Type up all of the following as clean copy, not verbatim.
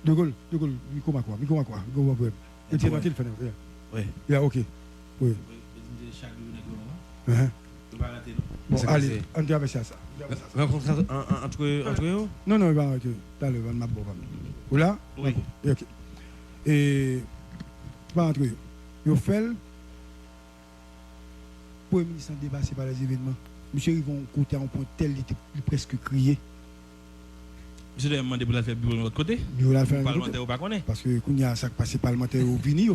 De Gaulle, Miko Makwa. Et tu es tranquille, Oui. Yeah, ok. Oui. Bon, allez, on dit avec ça. Rencontre entre eux? Non, il va arrêter. T'as le map. Ou là? Oui. Ok. Et, pas entre eux. Il fait le Premier ministre dépassé par les événements. Monsieur, ils vont côté à un point tel, il était presque crié. Monsieur a demandé pour la faire bureau de l'autre côté. Bureau la faire parlementaire ou pas connaît. Parce que quand il y a ça passé parlementaire au Vini,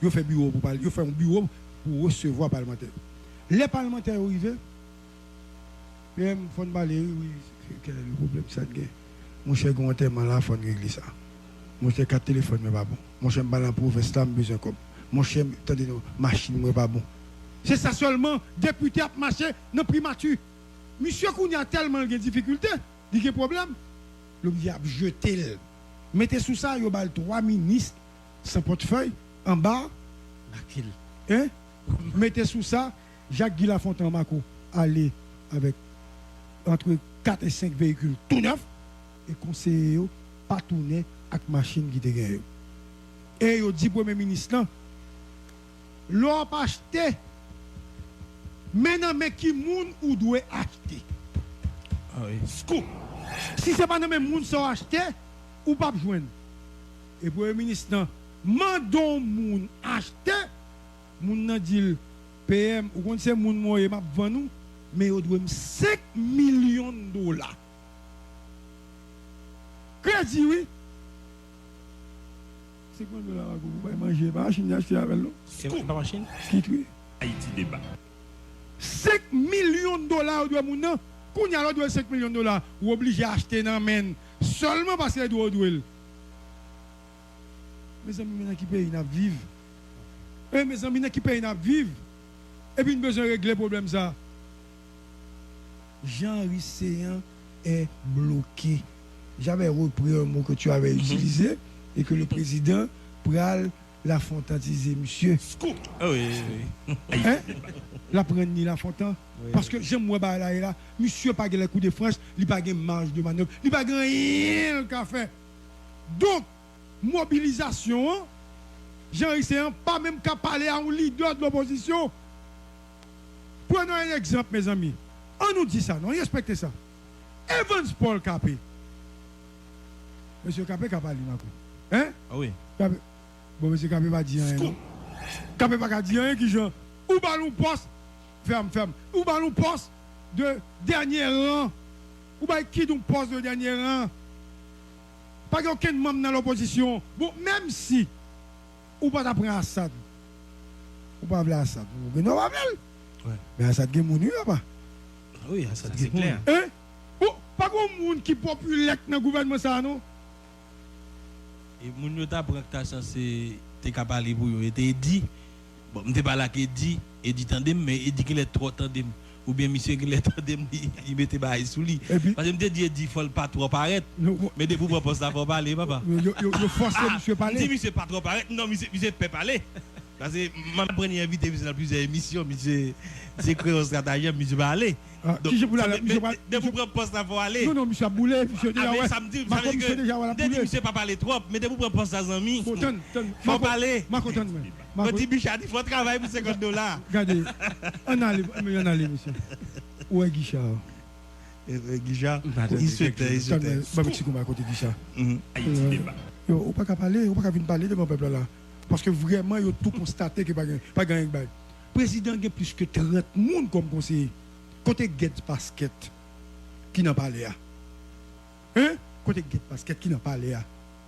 il fait bureau pour parler, il fait un bureau pour recevoir parlementaire. Les parlementaires arrivés, PM font parler, oui, quel est le problème ça de mon cher Gonterman là, faut régler ça. Mon cher 4 téléphones mais pas bon. Mon cher balan province là, besoin comme. Mon cher attendez nous, machine mais pas bon. C'est ça seulement député a marché dans primature. Monsieur Kounia a tellement de difficultés, il y a problème. L'objet a jeté. Mettez sous ça, il y a 3 ministres sans portefeuille en bas. Hein? Mettez sous ça, Jacques Guy Lafontaine Mako aller avec entre 4 et 5 véhicules tout neufs et conseiller pas tourner avec machine qui était. Et il dit Premier ministre, l'on pas acheté. Maintenant, mais qui moun ou doit acheter? Ah oui. Scoop. Si ce n'est pas même moun sont acheté, ou pas joindre. Et pour le ministre, mandons moun acheter, moun nan dit PM, ou quand c'est moun moye m'a vendu, mais il doit 5 millions de dollars. Crédit, oui. 5 millions de dollars, vous pouvez manger, pas machine acheter avec nous. C'est pas machine? Quitte, oui. Haïti débat. 5 millions de dollars doit moun nan. Quand il y a 5 millions de dollars, vous obligé à acheter dans men seulement parce qu'il doit douer. Mes amis, maintenant qui payent, ils vivent. Et mes amis, qui payent, ils vivent. Et puis, nous avons besoin de régler le problème ça. Jean-Henri Séan est bloqué. J'avais repris un mot que tu avais utilisé et que le président pral la fontantiser, monsieur. Ah oui. Hein? La prendre ni la fontaine. Oui. Parce que j'aime moi là, monsieur pas les coups de France, il pas de marge de manœuvre, il pas rien qu'à faire. Donc, mobilisation, Jean-Henri Séan pas même qu'à parler à un leader de l'opposition. Prenons un exemple, mes amis. On nous dit ça, non, respectez ça. Evans Paul Capé. Monsieur Capé, Capé, hein? Ah oui. Capé. Bon, monsieur Capé va dire rien. Capé va dire rien qui genre, ou ballon poste, ferme. Ou ballon poste de dernier rang. Ou ballon qui donc poste de dernier rang. Pas aucun membre dans l'opposition. Bon, même si, ou pas d'apprendre Assad. Ou pas appeler Assad. Mais non, pas ouais. Mais Assad est mounu là-bas. Oui, Assad c'est clair. Hein? Bon, pas de monde qui est populaire dans le gouvernement ça, non? Et moun yo ta prend censé te capable pour yo était dit bon m'était pas là qui dit et dit tandem mais il dit qu'il est trop tandem ou bien monsieur qu'il est tandem il mettait bail sous lui parce que me dit faut pas trop paraître mais de vous propose ça faut parler papa yo forcer monsieur parler dit monsieur pas trop paraître non monsieur peut parler parce que m'a prenait invité dans plusieurs émissions monsieur c'est créer stratégie monsieur va aller donc de vous propose ça faut aller non monsieur Boulet monsieur déjà ouais samedi monsieur pas parler trop mais de vous propose ça amis faut parler ma content moi petit Bichard il faut travailler pour $50 regardez on allait monsieur où est Guichard Guichard il souhaitait pas petit comme à côté Guichard Haïti débat on pas qu'à parler on pas qu'à venir parler de mon peuple là parce que vraiment il a tout constaté que pas gagner bail président a plus que 30 monde comme conseiller côté Get Basket qui n'a pas l'air hein côté Get Basket qui n'a pas l'air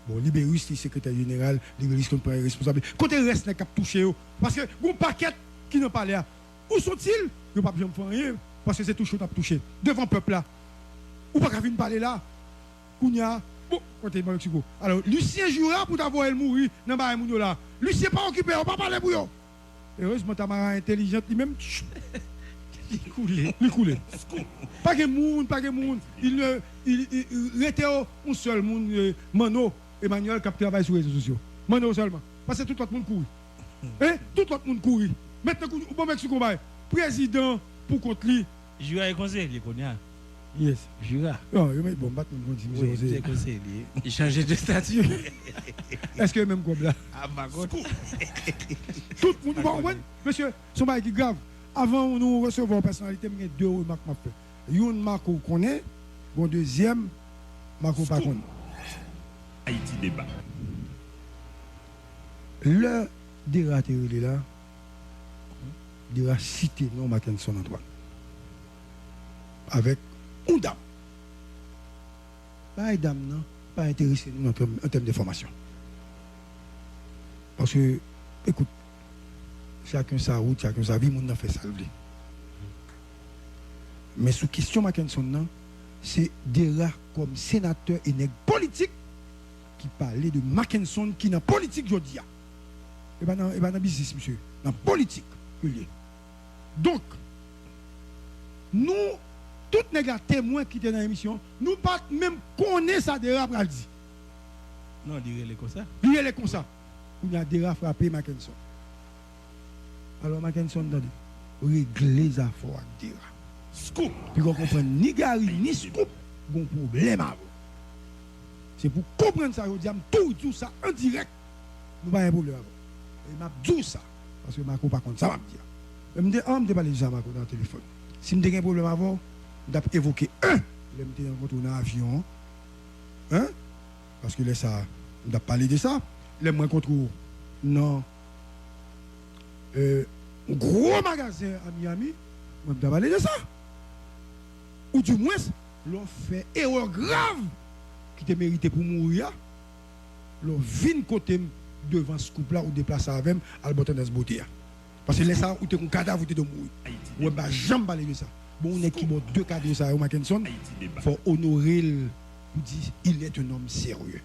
bon Libérus le secrétaire général Libérus qu'on prend responsable côté reste n'a cap touché parce que bon paquet qui n'a pas l'air où sont-ils ils pas bien faire rien parce que c'est tout chaud à toucher devant peuple là ou pas qu'à venir parler là Kounia bon côté Mexico alors Lucien Jura pour t'avoir mourir dans ba moun là Lucien pas occupé on pas parler pour yo heureusement Tamara intelligente lui-même il coulait. Pas de monde. Il était un seul monde, Mano, Emmanuel, qui travaille sur les réseaux sociaux. Mano seulement. Parce que tout le monde court. Hein? Tout le monde court. Maintenant, au Mexique, président pour contre lui. Je vais conseiller, il connaît. Yes. Jura. Non, il met bon, battre mon dit, Oui, monsieur. c'est conseiller. Il changeait de statut. Est-ce que même comme là? Ah, ma God. Tout le monde va ouais, monsieur, son bail qui est grave. Avant nous recevoir personnalité, il y a deux remarques m'a fait. Une marque qu'on connaît, bon deuxième marque qu'on pas connaît. Haïti débat. Le dératé là, déra cité non Mackinson Antoine. Avec une dame. Pas une dame non, pas intéressé nous en termes de formation. Parce que écoute, chacun sa route, chacun sa vie, moun nan fait ça. Mais sous question Mackinson non, c'est Dera comme sénateur et nèg politique qui parlait de Mackinson qui dans politique jodi a. Et pas dans business monsieur, dans politique que lié. Donc nous toutes nèg témoins qui étaient dans l'émission, nous pas même connaître ça Dera pral dit. Non, dire les comme ça. Il est comme ça. Il y a Dera frappé Mackinson. Alors Mackinson donne régler les affaires avec Dera. Scoop. Puis qu'on comprend ni Gary ni Scoop, bon problème à vous. C'est pour comprendre ça, je dis tout ça en direct. Nous pas un problème avant. Et m'a dit ça parce que Marco pas contre ça m'a dit. Je me dis on me parler déjà Marco dans le téléphone. Si me un problème avant, on évoqué un, je me rencontré dans avion. Hein? Parce que là ça, on a parlé de ça. Je me rencontre non un gros magasin à Miami, on a parlé de ça. Ou du moins, l'on fait erreur grave qui te mérité pour mourir. L'on vient côté devant ce couple là ou déplacer avec à l'bouton de ce beauté. Parce que là ça ou t'es un cadavre ou t'es de mourir. Ouais bah jamais parler de ça. Bon on est qui bon deux cadres ça au Mackinson. Faut honorer le dit il est un homme sérieux.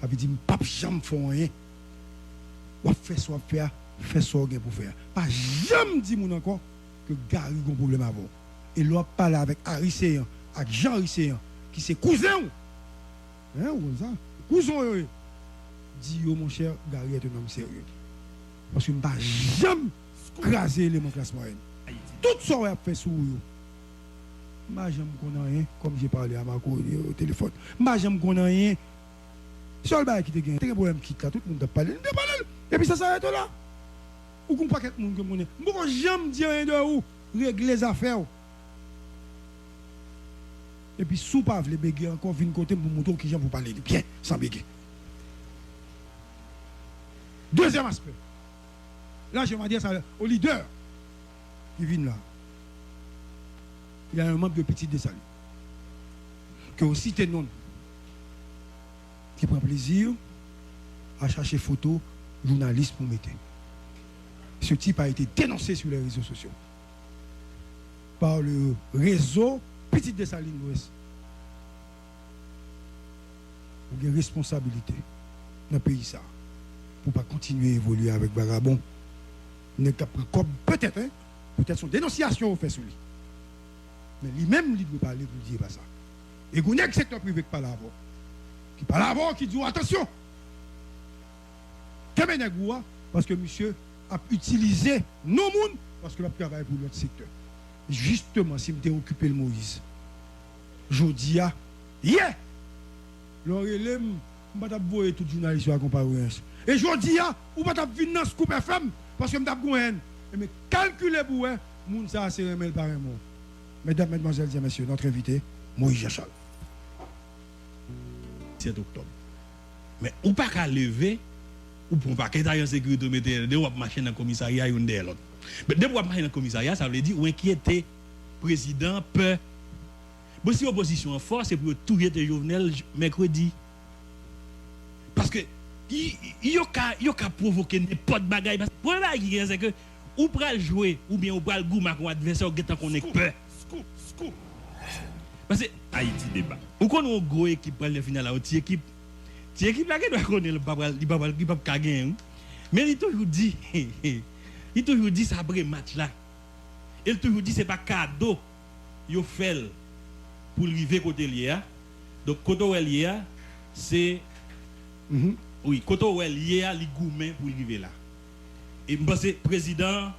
Ça veut dire pas jamais faire rien. Ou faire soit faire fait ça pour faire. Pas jamais dit mon encore que Gary a un problème avant. Et l'on parle avec Harry avec Jean Harry qui c'est cousin. Hein, ou ça? Cousin, dit yo mon cher, Gary est un homme sérieux. Parce que je ne vais jamais craser les mon classement. Tout ça on a fait sur vous. Je ne vais jamais connaître rien, comme j'ai parlé à Marco au téléphone. Je ne vais jamais connaître rien. Seul bail qui te gagne, un problème qui là, tout le monde a parlé. Et puis ça s'arrête là. Ou qu'on pas quelqu'un que connaît. Je ne vais jamais dire rien de vous, régler les affaires. Et puis, sous pas les béguer encore, vient côté pour montrer qui j'aime vous parler bien, sans béguer. Deuxième aspect. Là, je vais dire ça au leader qui vient là. Il y a un membre de Petit Dessalis qui aussi t'es non, qui prend plaisir à chercher photos journalistes pour mettre. Ce type a été dénoncé sur les réseaux sociaux par le réseau Petite Dessaline l'Ouest. Vous avez une responsabilité dans le pays ça pour ne pas continuer à évoluer avec Vagabond. Peut-être, hein, peut-être son dénonciation fait sur lui. Mais lui-même, il doit parler pour dire pas ça. Et vous n'avez que secteur privé qui parle avant. Qui parle avant, qui dit attention. Parce que monsieur a utilisé nos mondes parce que a travaillé pour l'autre secteur. Justement, si je occupé le Moïse, je dis, hier, l'orélem, je ne vais pas voir tout journaliste à comparer. Et je dis, ou pas venir dans ce coupe FM, parce que je vais mais calculer pour eux, moun ça c'est remel par un mot. Mesdames, mesdemoiselles et messieurs, notre invité, Moïse Jachal. 7 octobre. Mais ou pas qu'à lever, ou pour pas qu'être en sécurité, de ou marcher dans le commissariat, une de l'autre. Mais de ou marcher dans le commissariat, ça veut dire ou inquiéter président peur. Bon, si l'opposition est forte, c'est pour tout être Jovenel mercredi. Parce que il y a provoquer n'importe bagaille. Parce que le problème c'est que ou pral jouer ou bien ou pral goûter avec adversaire qui qu'on est peur. Scoop. Parce que Haïti débat. ou qu'on a une grosse équipe pour le final, une équipe là qui doit connaître le pas gagner. Mais il toujours dit ça après match là. Il toujours dit c'est pas cadeau yo fait pour arriver côté lié. Donc côté lié c'est oui, côté lié li goumen pour arriver là. Et parce que président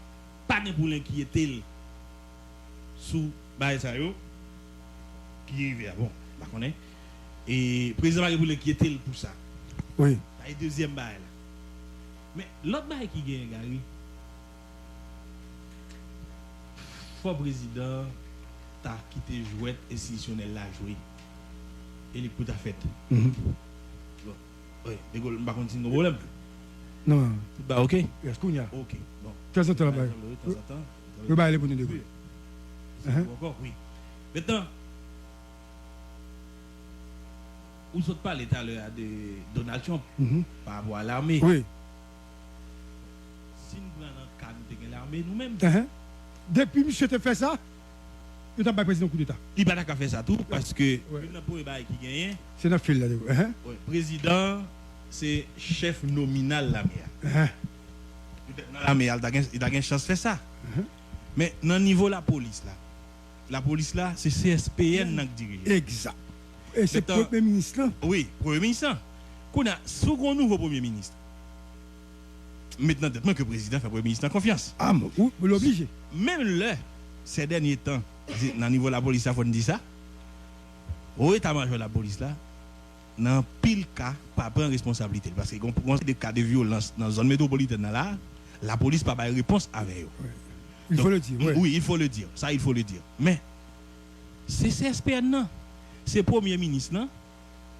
pas pour l'inquiéter sous bail ça yo. qui arrive, bon, je ne connais. Et le président de la République qui était pour ça. Oui. C'est le deuxième bail. Mais l'autre bail qui gagne, Gary, le président a quitté jouet institutionnel là jouer. Et il a fait. Mhm. Bon. Oui, de Gaulle, je ne vais pas continuer le problème. Non. Bah, ok. Est-ce qu'on y a? Ok. Bon. De temps en temps, De temps en temps. le bail est pour nous de Oui. Encore, oui. Maintenant, vous avez parlé tout à l'heure de Donald Trump par rapport à l'armée. Oui. Si nous prenons un cas de l'armée nous-mêmes, Depuis que tu fait ça, tu n'as pas président coup d'État. il n'y a pas faire ça tout parce que Ouais. le premier bail qui gagne, C'est dans le fil là. le président, c'est chef nominal de l'armée. Dans l'armée, il a une chance de faire ça. Mais dans le niveau de la police, là, c'est CSPN qui dirige. Exact. Et c'est Maintenant- le Premier ministre là. Oui, Premier ministre. Qu'on a second nouveau Premier ministre. Maintenant, peut-être que le président fait Premier ministre en confiance. Ah, mais vous l'obligez. Même là, ces derniers temps, dans le niveau de la police, il faut dire ça. Au état-major de la police, là, dans pile cas, pas prendre responsabilité. Parce que quand on a des cas de violence dans la zone métropolitaine, là, la police n'a pas de réponse avec eux. Il Donc, faut le dire. Ouais. Oui, il faut le dire. Ça, il faut le dire. Mais, c'est CSPN, non. C'est Premier ministre, non,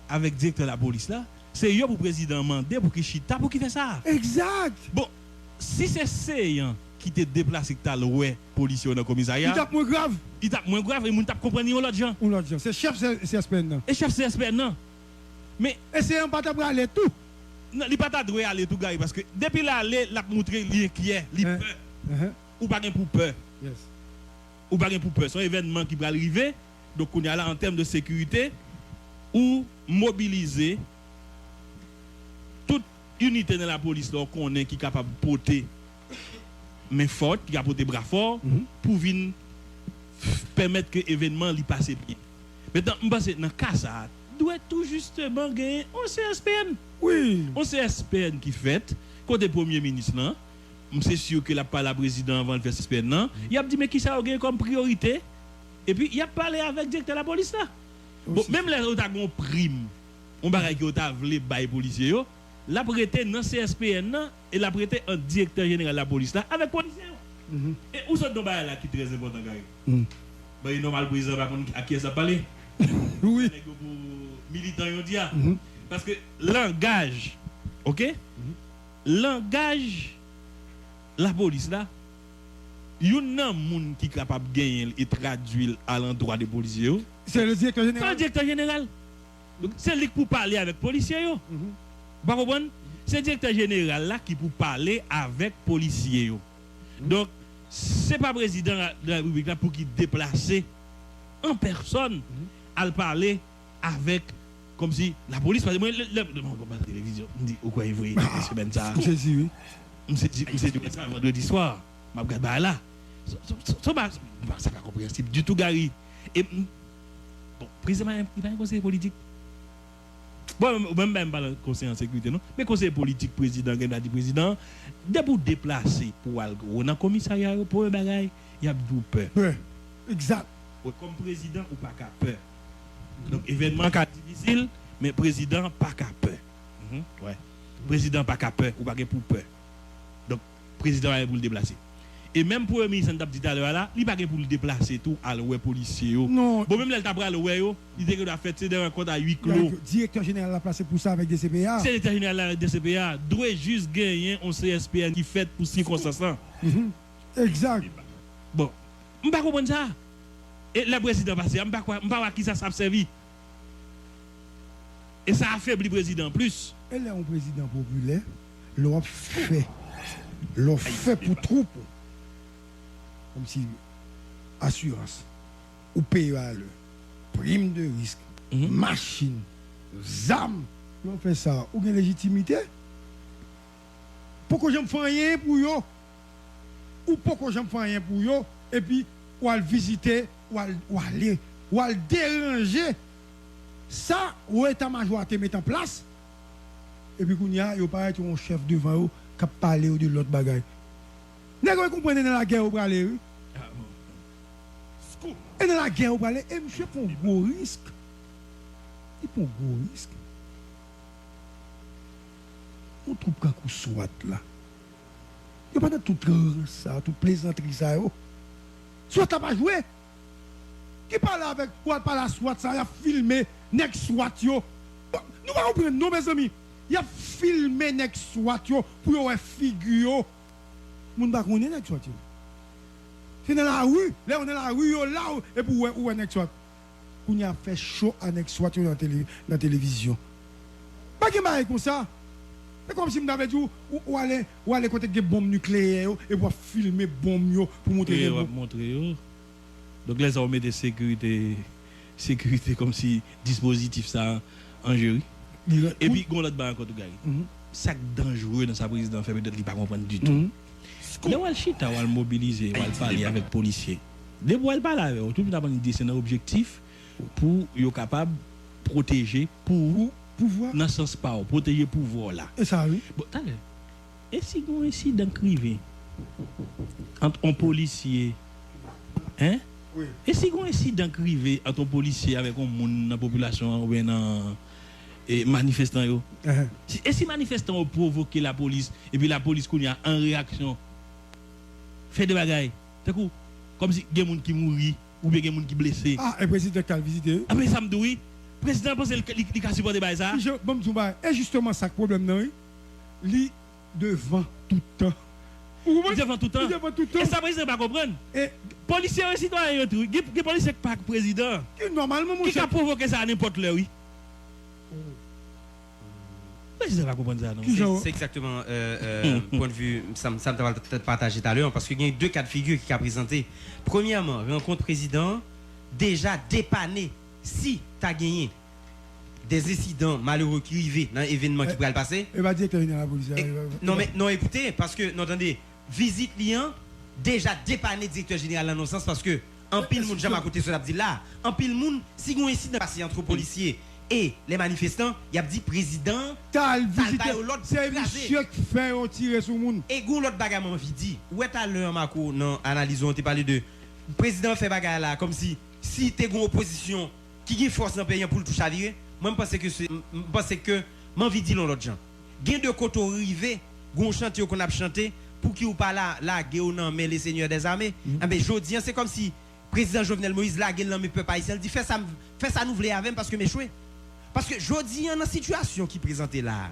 avec directeur de la police, là. C'est eux pour le président mandé pour qu'il chita, pour qu'il fait ça. Exact. Bon, si c'est Seyan qui te déplace et que tu as le policier dans le Il commissariat, tape moins grave. il tape moins grave et il tape comprendre l'autre gens. On l'a dit. C'est chef CSPN là. Et chef CSPN, non. Mais, Et c'est un patin pour aller tout. non, il pas droit aller tout gars parce que depuis là, il a montré qui est, il peur. Ou pas pour peur. Yes. Ou pas pour peur. C'est un événement qui va arriver. Donc, on est là en termes de sécurité ou mobiliser toute unité de la police qu'on est qui est capable de porter main forte, qui a porté bras fort pour venir permettre que l'événement lui passe bien. Maintenant, je pense que dans le cas, ça doit tout justement gagner un CSPN. Oui. Un CSPN qui fait, côté Premier ministre, là, c'est sûr que la pas la président avant de faire CSPN, non, il a dit mais qui ça a gagné comme priorité. Et puis, il a parlé avec le directeur de la police là. Bon, même les autres ont une prime. On va qui ont voulu bailler policiers yo, l'a prêté dans CSPN là, et l'a prêté un directeur général de la police là avec policiers. Et où sont nos bails là qui est très important gars. Ben il normal président par contre à qui ça parler. Oui. Pour militants yo dit parce que langage, OK? Langage la police là, il y a un monde qui est capable de gagner et traduire à l'endroit des policiers. C'est le directeur C'est le général. directeur général. Donc, c'est lui pour parler avec les policiers. Vous comprenez? C'est le directeur général là qui pour parler avec les policiers. Donc, ce n'est pas le président de la République là pour qu'il déplace en personne à parler avec, comme si la police, parce que moi, la télévision, me dit, ou quoi, il veut, semaine ça. C'est si, oui. Je me dit, ça vendredi soir. Je regarde bah là. C'est pas compréhensible du tout, Gary. Et, bon, président, il va un conseil politique. Bon, même pas le conseil en sécurité, non. Mais conseil politique, président, il a dit président, de pour déplacer pour aller dans le commissariat, pour un bagage, il y a du peur. Ouais. Exact. Comme président, ou pas qu'à peur. Donc, événement qui est difficile, mais président, pas qu'à peur. Ouais. Président, pas qu'à peur, ou pas pour peur. Donc, président, il va pour le déplacer. Et même pour le ministre, on a dit tout à l'heure là, il va pas pour le déplacer tout à l'ouest policier. Non. Bon, même là, il a pris à l'ouest, il dit qu'il a fait des rencontres à 8 clos. Le directeur général a placé pour ça avec des CPA. C'est l'état général de CPA doit juste gagner un CSPN qui fait pour circonstances. Exact. Bon, je ne comprends pas ça. Et le président passé, je ne sais pas qui ça a servi. Et ça affaiblit le président en plus. Elle est un président populaire. L'on fait. L'on fait pour troupe. Comme si assurance ou paye à l'heure, prime de risque, machine, ZAM, on fait ça, ou une légitimité. Pourquoi je ne fais rien pour eux, ou pourquoi je ne fais rien pour eux, et puis ou aller visiter, ou aller déranger, ça, ou état-major te mettre en place, et puis il y a un chef devant eux qui parle de l'autre bagaille. Vous comprenez dans la guerre au aller? Scoop. Et dans la guerre, vous parlez, et monsieur prend un gros risque. Il prend un gros risque. On trouve qu'un coup soit là. Il n'y a pas de tout ça, tout plaisanterie ça. Soit tu n'as pas joué. Qui parle avec quoi, par la SWAT, ça, il a filmé next SWAT yo. Nous allons prendre, non mes amis. Il a filmé next SWAT yo pour avoir figure. Moun ba connaît next SWAT yo. C'est dans la rue, là on est dans la rue yo là et pour où next SWAT. On a fait show à next SWAT yo dans la télévision. Pas qui m'a comme ça. C'est comme si m'avait dit ou aller côté des bombes nucléaires et pour filmer bombes yo pour montrer montrer. Donc les armées de sécurité comme si dispositif ça en jury. Et puis on l'autre bas encore tout gars. Ça dangereux dans sa présidence fait peut-être il pas comprendre du tout. Là on chita on mobiliser, on parler avec policiers. Des fois elle parle avec tout le monde dit c'est un objectif pour yo capable protéger pour pouvoir dans sens pas protéger pouvoir là. Et ça oui. Bon, attendez. Et si on incident privé entre un policier hein? Oui. Et si on incident privé entre un policier avec un monde dans la population ou bien dans manifestant yo. Et si manifestant ont provoqué la police et puis la police qu'on y a en réaction fait des bagailles. C'est coup comme si il y a des gens qui mourent ou bien il y a des gens qui blessés. Ah, et le président qui a visité. Ah mais ça me dit oui. Le président pense qu'il a supporté ça. Et justement, ça problème, non? Li devant tout le temps. Devant tout le temps. Et ça, président ne pas comprendre. Et policiers et citoyens, les policiers pas président. Normalement, qui a provoqué ça à n'importe l'heure, oui. Président ne pas comprendre ça, non? C'est exactement point de vue, ça me va peut-être partager tout à l'heure, parce qu'il y a deux cas de figure qui a présenté. Premièrement, rencontre président, déjà dépanné. Si tu as gagné des incidents malheureux qui arrivent dans l'événement qui pourrait le passer. Il va dire que la police. Non, mais non, écoutez, parce que, non, attendez, visite lien, déjà dépanné directeur général dans nos sens, parce que, en pile monde, jamais à côté de ce là, en pile monde, si on incident passé entre policiers et les manifestants, il y a dit président, c'est monsieur qui fait tirer sur le monde. Et l'autre bagarre m'a dit, où est à l'heure, Marco, non, analyse, on t'a parlé de, président fait bagarre là, comme si t'es une opposition, qui a force dans le pays pour le toucher à virer, moi je pense que m'en envie de dire l'autre gens. Gain de côté arrivé, gon chantier qu'on a chanté pour qui ou pas là non mais les seigneurs des armées. Mais jodi c'est comme si président Jovenel Moïse là non mais peuple haïtien dit fait ça nous voulait avec parce que m'échoué. Parce que jodi dans situation qui présentait là.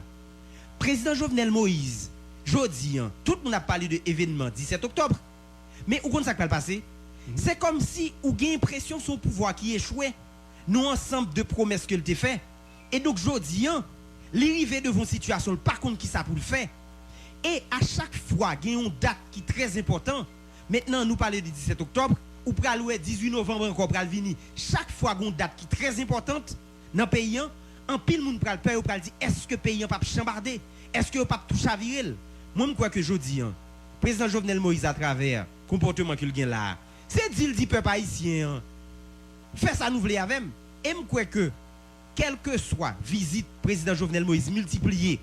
Président Jovenel Moïse, jodi tout le monde a parlé de événement 17 octobre. Mais où qu'on ça va passer? C'est comme si ou gain impression son pouvoir qui échouait. Nous ensemble de promesses que t'a fait. Et donc jodi l'arrivée devant une situation par contre qui ça pour le faire. Et à chaque fois il y a une date qui est très importante. Maintenant nous parlons du 17 octobre ou pral 18 novembre encore pral venir. Chaque fois il y a une date qui est très importante dans le pays en pile monde pral peur ou pral dire est-ce que le pays pas chambarder? Est-ce que pas toucher à virer? Moi je crois que jodi président Jovenel Moïse à travers comportement qu'il gagne là. C'est dit peuple haïtien. Fait ça nous voulons avec. Et je crois que, quelle que soit visite président Jovenel Moïse multipliée,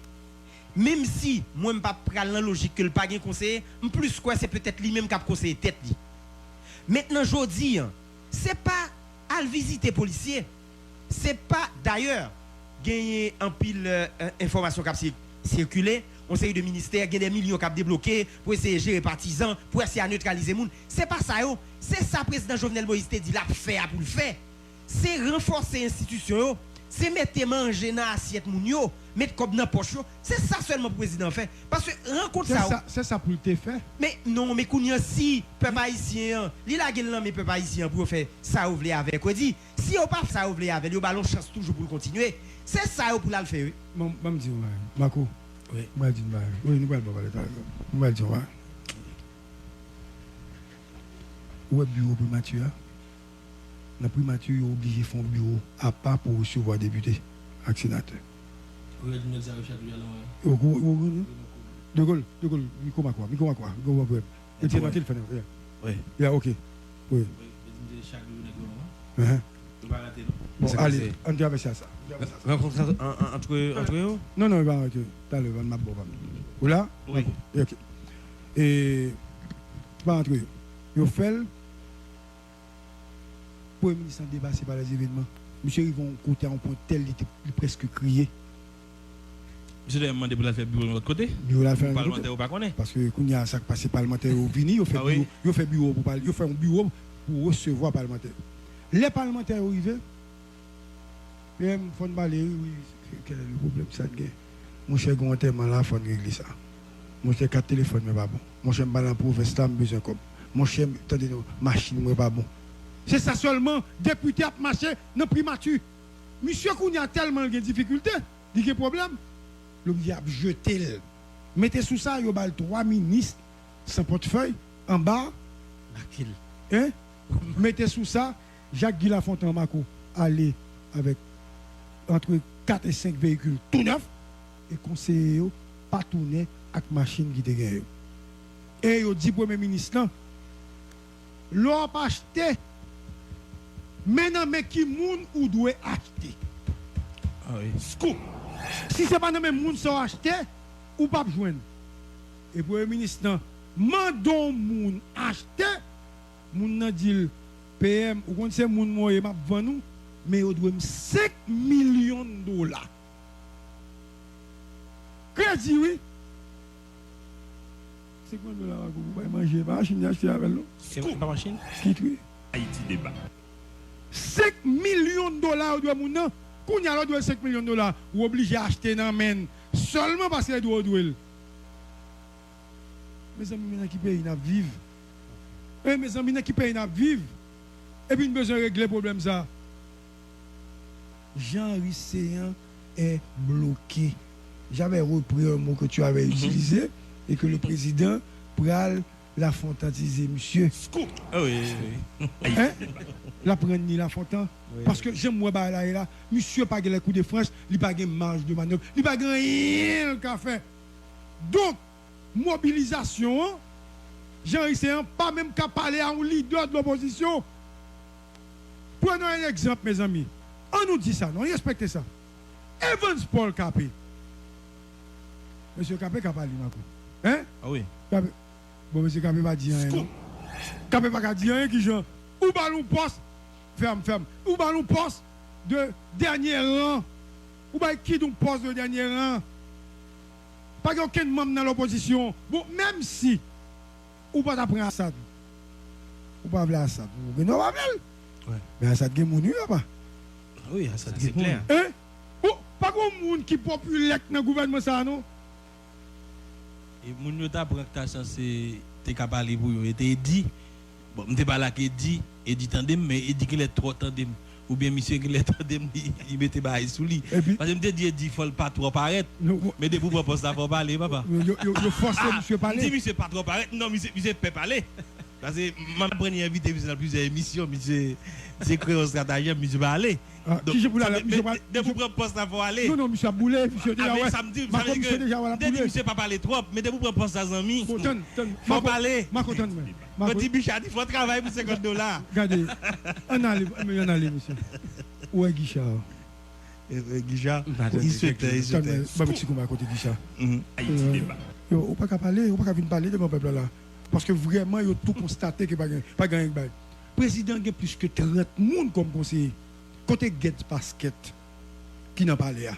même si moi je ne pas prendre la logique que le pas conseiller, plus quoi c'est peut-être lui-même qui a conseillé tête li. Maintenant je dis, c'est pas à le visiter policier, c'est pas d'ailleurs gagner un pile information qui a circulé, on sait de ministères, il y a des millions qui ont débloqué pour essayer de gérer partisans, pour essayer de neutraliser les gens. C'est pas ça, c'est ça président Jovenel Moïse te dit la faire pour le faire. C'est renforcer l'institution, c'est mettre manger dans l'assiette moun mettre comme dans poche. C'est ça seulement le président fait. Parce que rencontre ça. C'est ça pour le te faire. Mais non, mais kounya si peuple haïtien, li la gen mais peuple haïtien pour faire ça ou vle avec. Dit si on pas ça ou vle avec, yo ballon chance toujours pour continuer. C'est ça pour la faire. Moi me dis Marco. Oui, moi dis oui, nous pas parler ça. Moi dis ouais. Où est bureau primature? La primature est obligé de faire un bureau à part pour recevoir député et sénateur. De Gaulle, Miko Makwa. Et tu es le fait. Oui. Ok. Oui. Bon, allez, on va faire ça. Rencontre entre eux? Non, il va arrêter. T'as le map. Ou là? Oui. Ok. Et, pas entre eux. Ils fait Premier ministre dépassé par les événements. Monsieur, ils vont côté en point tel, il presque crié. Monsieur a demandé pour la faire bureau de l'autre côté. Bureau la faire Parlementaire ou pas connaît. parce que quand il y a ça qui passe parlementaire au vini, il fait Ah oui. bureau pour parler, il fait un bureau pour recevoir parlementaire. Les parlementaires arrivés, PM faut parler, oui, quel est le problème ça de mon cher gouvernement là, faut régler ça. Mon cher quatre téléphones mais pas bon. Mon cher balan province là, besoin comme. Mon cher attendez machine mais pas bon. C'est ça seulement député a marché dans primature. Monsieur qu'on a tellement de difficultés, il y a problème. Il a jeté. Mettez sous ça, il y a 3 ministres sans portefeuille en bas. Hein? Mettez sous ça, Jacques Guy Lafontaine Mako aller avec entre 4 et 5 véhicules tout neufs et conseiller pas tourner avec machine qui te gagne. Et il dit premier ministre l'on pas acheté. Maintenant mais qui moun ou doit acheter. Ah oui. Scoop. Si ce n'est pas dans même moun sont acheté ou pas joindre. Et premier ministre mandon moun acheter moun nan dit PM ou kon c'est moun moye m'a vend nous mais il doit 5 millions de dollars. Crédit oui. 50 dollars vous pouvez manger pas machine acheter avec nous. C'est pas machine. Qui oui. Haïti débat. 5 millions de dollars doit moun nan. Quand il y a 5 millions de dollars, vous obligé à acheter dans men seulement parce qu'il doit douer. Mes amis qui payent n'a vivre. Et mes amis qui payent n'a vivre. Et puis nous besoin de régler le problème ça. Jean Risséan est bloqué. J'avais repris un mot que tu avais utilisé et que le président pral la fontantiser, monsieur. Scoop. Ah oui, oui. Hein? La prendre ni la fontaine. Oui. Parce que j'aime moi là et là, monsieur pas les coups de France, il pas de marge de manœuvre, il pas rien qu'à faire. Donc mobilisation, Jean Risséan pas même qu'à parler à un leader de l'opposition. Prenons un exemple mes amis. On nous dit ça, non, respectez ça. Evans Paul Capé. Monsieur Capé qui a parlé maintenant. Hein? Ah oui. Capé. Bon, monsieur Capé va dire rien. Non? Capé va dire rien qui genre ou ballon poste ferme. Ou ballon poste de dernier rang. Ou bah qui donc poste de dernier rang. Pas aucun membre dans l'opposition. Bon, même si ou pas d'apprendre Assad. Ou pas vouloir Assad. Vous non pas Ouais. mais Assad gen moun yo pas. Oui, ça C'est clair. Hein? Oh, pas grand monde qui populaire dans le gouvernement ça non. Et moun yo ta prend que ta censé te capable pour yo était dit bon m'était pas là qui dit et dit tandem mais il dit qu'il est trop tandem ou bien monsieur qu'il est tandem il mettait bail sous lui Et puis parce que m'était dit faut pas trop paraître mais de vous propose ça faut parler papa yo forcé monsieur dit parler. monsieur pas trop paraître non monsieur peut parler parce que ma première invité dans plusieurs émissions monsieur c'est créer stratégie monsieur va aller Ah, donc qui je voulais aller, monsieur de vous propose ça faut aller non monsieur a boulé monsieur déjà ah, mais ouais. ça me dit Ma ça veut dire monsieur déjà voilà que boulé. monsieur pas parler trop mais de vous propose ça amis Content. faut parler Ma content moi. on dit Bichard il faut travailler pour $50. Regardez. On allait monsieur. Où est Guichard? Guichard, il souhaitait. Bah petit coup à côté Guichard. Haïti débat. Yo, ou pas qu'à parler, ou pas qu'à venir parler de mon peuple là. Parce que vraiment, il a tout constaté que pas gagné. Le président a plus que 30 personnes comme conseiller. Côté Get Basket, qui n'a pas parlé.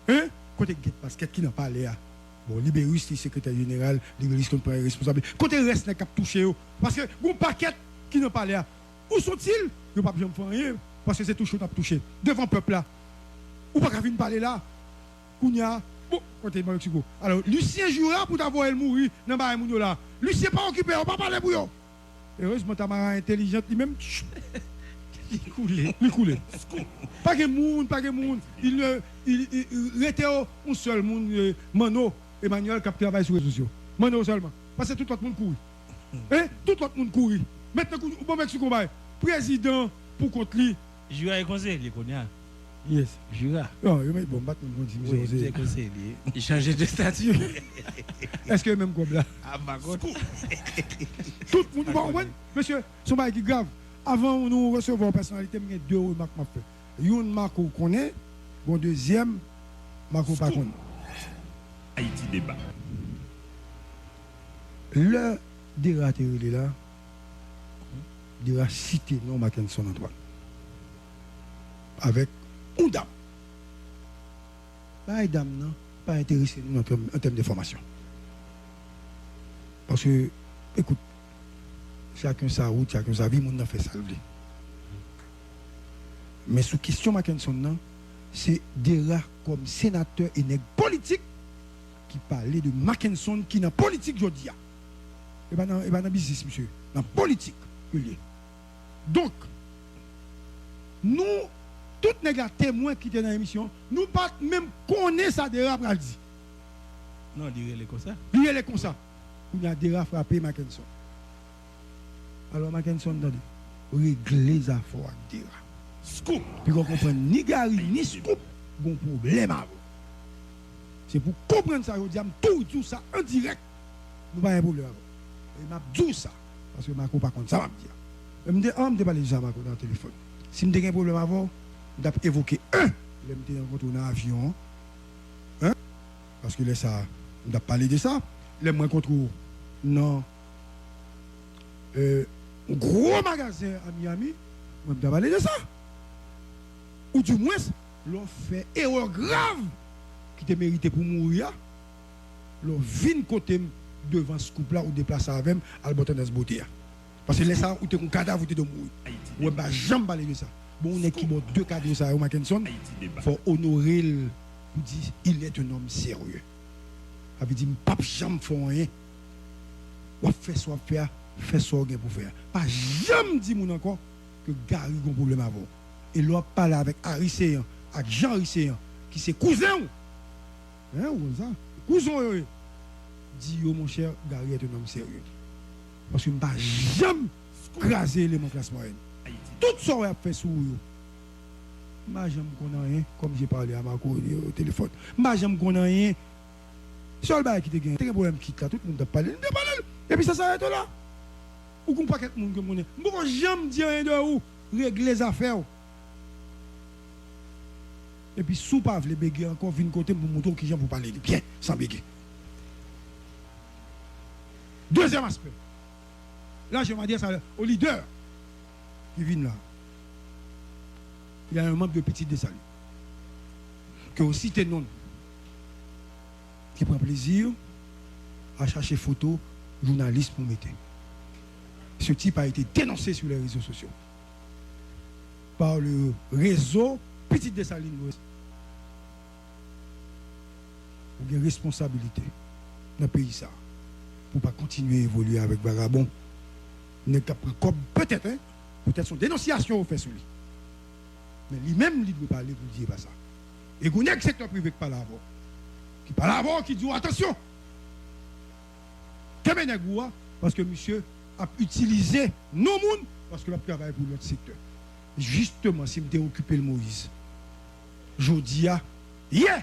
Hein? Côté Get Basket, qui n'a pas parlé. Bon, Libérus, le secrétaire général, Libérus, qui est responsable. Côté reste, n'a pas touché. Parce que, bon paquet qui n'a pas parlé. Où sont-ils? Ils n'ont pas besoin de faire rien. Parce que c'est tout chaud à toucher. Devant le peuple là. Ou pas qu'à venir parler là. Kounia. Bon, côté Mexico. Alors, Lucien Jura pour t'avoir elle mourir dans le monde là. Lucien pas occupé, on pas parler pour eux. Heureusement, ta marin intelligente, lui-même, il coulait. Pas de monde. Il était un seul monde, Mano, Emmanuel, qui travaille sur les réseaux sociaux. Mano seulement. Parce que tout le monde courit. Hein? Tout le monde courit. Maintenant, au Mexico, président pour contre lui. Jura est conseiller, connaît. Yes. Jura. Non, il bon, battre mon dit, Oui, c'est conseiller. Il changeait de statut. Est-ce que même comme là? Ah, ma God. Tout le monde va monsieur, son bail qui grave. Avant nous recevons personnalité, il y a deux remarques m'a fait. Une marque qu'on connaît, bon deuxième marque qu'on pas connaît. Haïti débat. Le dératé là, DERA cité non Mackinson Antoine. Avec une dame. Pas une dame, non, pas intéressé nous en termes de formation. Parce que, écoute, chacun sa route, chacun sa vie, moun nan fait ça. Mais sous question Mackinson, non, c'est DERA comme sénateur et nègre politique qui parlait de Mackinson qui dans politique aujourd'hui. Et pas dans business, monsieur, dans politique. Donc, nous, tous les témoins qui étaient dans l'émission, nous pas même connaître ça DERA pour le dire. Non, il est comme ça. Il est comme ça. Il y a DERA frappé Mackinson. Alors Mackinson, attendez, régler les affaires avec DERA. Scoop. Puis qu'on comprenne ni Gary ni Scoop, bon problème à vous. C'est pour comprendre ça, je dis, tout ça en direct. Nous n'avons pas un problème. Et je dis ça, parce que je ne sais pas contre ça, je me dis, je ne sais pas déjà dans le téléphone. Si je n'ai un problème avant, je vais évoquer un. Je vais rencontrer dans l'avion. Hein? Parce que là, ça, je vais parler de ça. Je vais rencontrer dans un gros magasin à Miami. Je vais parler de ça. Ou du moins, l'on fait erreur grave qui te mérité pour mourir. L'on vient côté devant ce couple-là ou déplacer avec Albertonès Beauté. Parce que là, ça, ou t'es un cadavre, ou t'es de mourir. Ou bah, jamais parler de ça. Bon, on est qui bon deux cadres de ça, au Mackinson. Il faut honorer le. Vous dire, il est un homme sérieux. Ça veut dire, pape jamais fait rien. Ou fait soit faire, fait soit pour faire. Pas jamais dit mon encore que Gary a un problème avant. Et l'on parle avec Haricéan, avec Jean Haricéan, qui c'est cousin. Hein, ou ça? Cousin, dit mon cher, Gary est un homme sérieux. Parce que je ne vais jamais craser les classement. Tout ça on a fait sur vous. Je ne vais jamais rien, comme j'ai parlé à Marco au téléphone. Je ne vais jamais rien. Seul bail qui te gagne, tu as un problème qui là, tout le monde te parle. Et puis ça s'arrête là. Ou qu'on pas quelqu'un monde que je ne vais jamais dire rien de vous, régler les affaires. Et puis, sous pas les béguer encore, vient côté pour montrer qui j'aime pour parler bien, sans béguer. Deuxième aspect. Là, je vais dire ça au leader qui vient là. Il y a un membre de Petite Dessaline. Que aussi t'es non. Qui prend plaisir à chercher photos, journalistes pour mettre. Ce type a été dénoncé sur les réseaux sociaux. Par le réseau Petite Dessaline. Vous avez une responsabilité dans le pays ça. Pour ne pas continuer à évoluer avec Vagabond. Peut-être, hein, peut-être son dénonciation au fait sur lui. Mais lui-même, il doit parler pour dire pas ça. Et vous n'avez que secteur privé qui parle avant. Qui parle avant, qui dit attention. Parce que monsieur a utilisé nos mondes parce que a travaillé pour l'autre secteur. Justement, si je occupé le Moïse, je dis, yeah,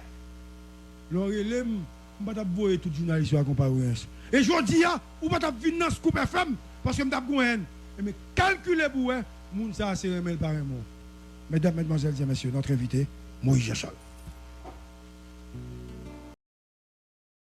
l'orélem, je ne vais pas voir tout journaliste à comparer. Et je dis, ou pas venir dans ce Scoop FM parce que je vais mais calculez pour vous, ça c'est remel par un mot. Mesdames, mesdemoiselles et messieurs, notre invité, Moïse Jachal.